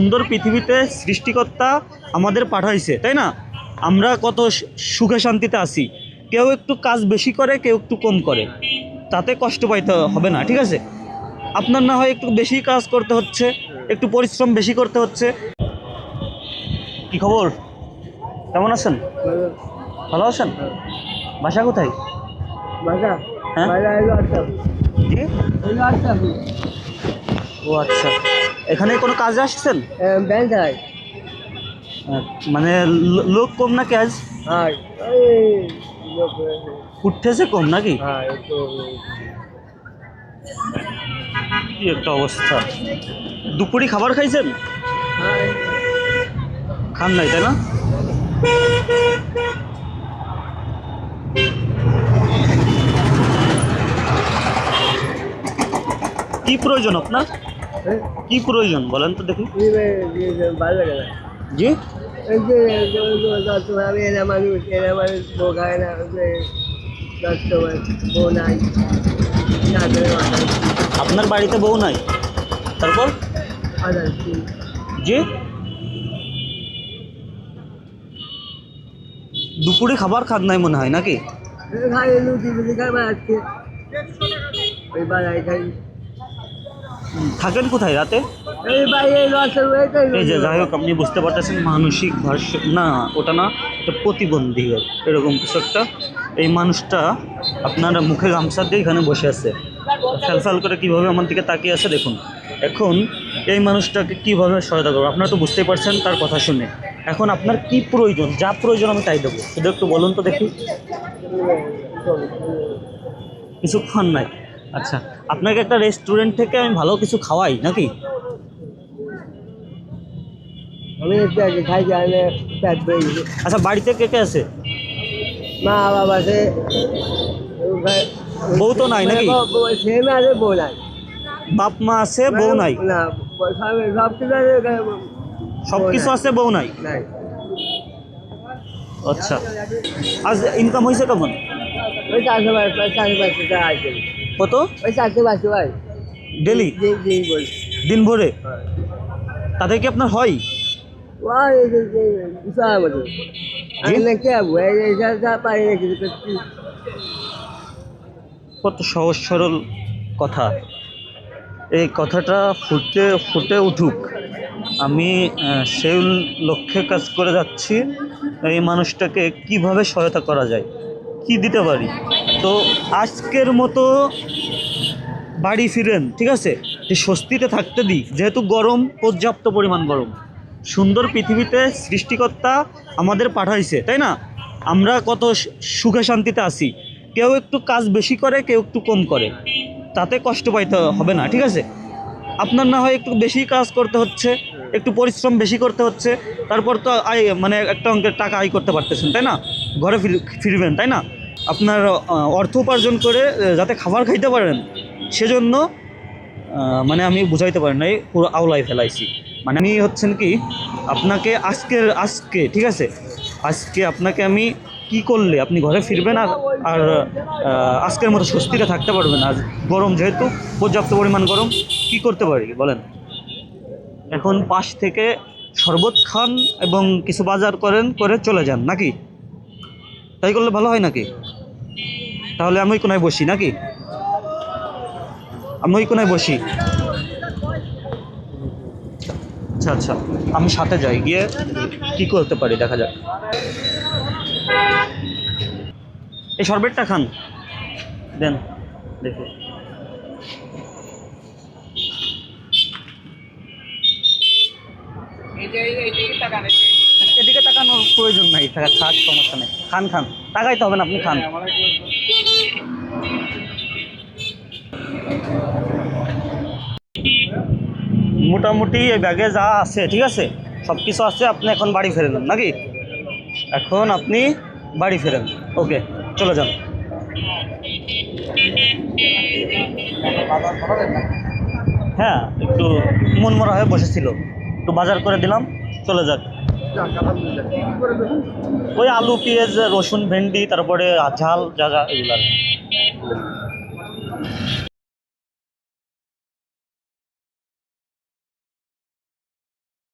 সুন্দর পৃথিবীতে সৃষ্টিকর্তা আমাদের পাঠাইছে, তাই না? আমরা কত সুখে শান্তিতে আছি। কেউ একটু কাজ বেশি করে, কেউ একটু কম করে, তাতে কষ্ট পাইতে হবে না, ঠিক আছে? আপনার না হয় একটু বেশি কাজ করতে হচ্ছে, একটু পরিশ্রম বেশি করতে হচ্ছে। কি খবর, কেমন আছেন? ভালো আছেন? বাসা কোথায়? হ্যাঁ, জি? ও আচ্ছা, এখানে কোনো কাজে আসছেন? মানে লোক কম নাকি আজ? উঠতেছে কম নাকি? কি একটা অবস্থা। দুপুরে খাবার খাইছেন? খান নাই, তাই না? কি প্রয়োজন আপনার? কি প্রয়োজন বলেন তো দেখি। জি, আপনার বাড়িতে বউ নাই? তারপর? জি, দুপুরে খাবার খান নাই মনে হয় নাকি? থাকেন কোথায় রাতে? এই যে যাই হোক, আপনি বুঝতে পারতেছেন মানসিক ভারসাম্য না, ওটা না, এটা প্রতিবন্ধী এরকম কিছু একটা। এই মানুষটা আপনার মুখে গামছা দিয়ে এখানে বসে আছে, ফ্যালফ্যাল করে কীভাবে আমার দিকে তাকিয়ে আছে দেখুন। এখন এই মানুষটাকে কীভাবে সহায়তা করবো আপনারা তো বুঝতেই পারছেন তার কথা শুনে। এখন আপনার কি প্রয়োজন, যা প্রয়োজন আমি তাই দেবো, শুধু একটু বলুন তো দেখি। কিছু খান নাই? আচ্ছা, আপনাকে একটা রেস্টুরেন্ট থেকে আমি ভালো কিছু খাওয়াই নাকি? আচ্ছা, বাড়িতে কে কে আছে? মা বাবা আছে, বউ তো নাই নাকি? ছেলে আছে, বউ নাই। বাপ মা আছে, বউ নাই? না, সব কিছু আছে, সব কিছু আছে, বউ নাই? নাই। আচ্ছা, আজ ইনকাম হয়েছে কেমন? ওই 400 টাকা আছে। কত? ওই 400 ভাই ডেলি? দিন ভরে? তাতে কি আপনার হয়? কত সহজ সরল কথা, এই কথাটা ফুটে উঠুক। আমি সেই লক্ষ্যে কাজ করে যাচ্ছি। এই মানুষটাকে কিভাবে সহায়তা করা যায়, কি দিতে পারি। তো আজকের মতো বাড়ি ফিরেন, ঠিক আছে? যে স্বস্তিতে থাকতে দিই, যেহেতু গরম, পর্যাপ্ত পরিমাণ গরম। সুন্দর পৃথিবীতে সৃষ্টিকর্তা আমাদের পাঠাইছে, তাই না? আমরা কত সুখে শান্তিতে আছি। কেউ একটু কাজ বেশি করে, কেউ একটু কম করে, তাতে কষ্ট পাইতে হবে না, ঠিক আছে? আপনার না হয় একটু বেশি কাজ করতে হচ্ছে, একটু পরিশ্রম বেশি করতে হচ্ছে, তারপর তো আয় মানে একটা অঙ্কের টাকা আয় করতে পারতেছেন, তাই না? ঘরে ফিরবেন, তাই না? আপনার অর্থ উপার্জন করে যাতে খাবার খাইতে পারেন, সেজন্য মানে আমি বুঝাইতে পারি নাই, পুরো আওলাই ফেলাইছি। মানে আমি হচ্ছেন কি, আপনাকে আজকে ঠিক আছে, আজকে আপনাকে আমি কি করলে আপনি ঘরে ফিরবেন আর আর আজকের মতো স্বস্তিতে থাকতে পারবেন। আজ গরম, যেহেতু পর্যাপ্ত পরিমাণ গরম, কি করতে পারি বলেন? এখন পাশ থেকে শরবত খান এবং কিছু বাজার করে চলে যান নাকি? তাই করলে ভালো হয় নাকি? তাহলে আমি ওই কোনায় বসি নাকি? আমি ওই কোনায় বসি। আচ্ছা আচ্ছা, আমি সাথে যাই, গিয়ে কি করতে পারি দেখা যাক। এই শরবতটা খান, দেন দেখি। এদিকে তাকানোর প্রয়োজন নাই, থাক, সমস্যা নেই। খান খান, তাকাইতে হবে না, আপনি খান। মোটামুটি এই ব্যাগে যা আছে, ঠিক আছে, সব কিছু আছে। আপনি এখন বাড়ি ফেরেন নাকি? এখন আপনি বাড়ি ফেরেন, ওকে, চলে যান। হ্যাঁ, একটু মন মরা হয়ে বসেছিল, একটু বাজার করে দিলাম, চলে যাক। ওই আলু, পেঁয়াজ, রসুন, ভেন্ডি, তারপরে ঝাল, যা যা এগুলো।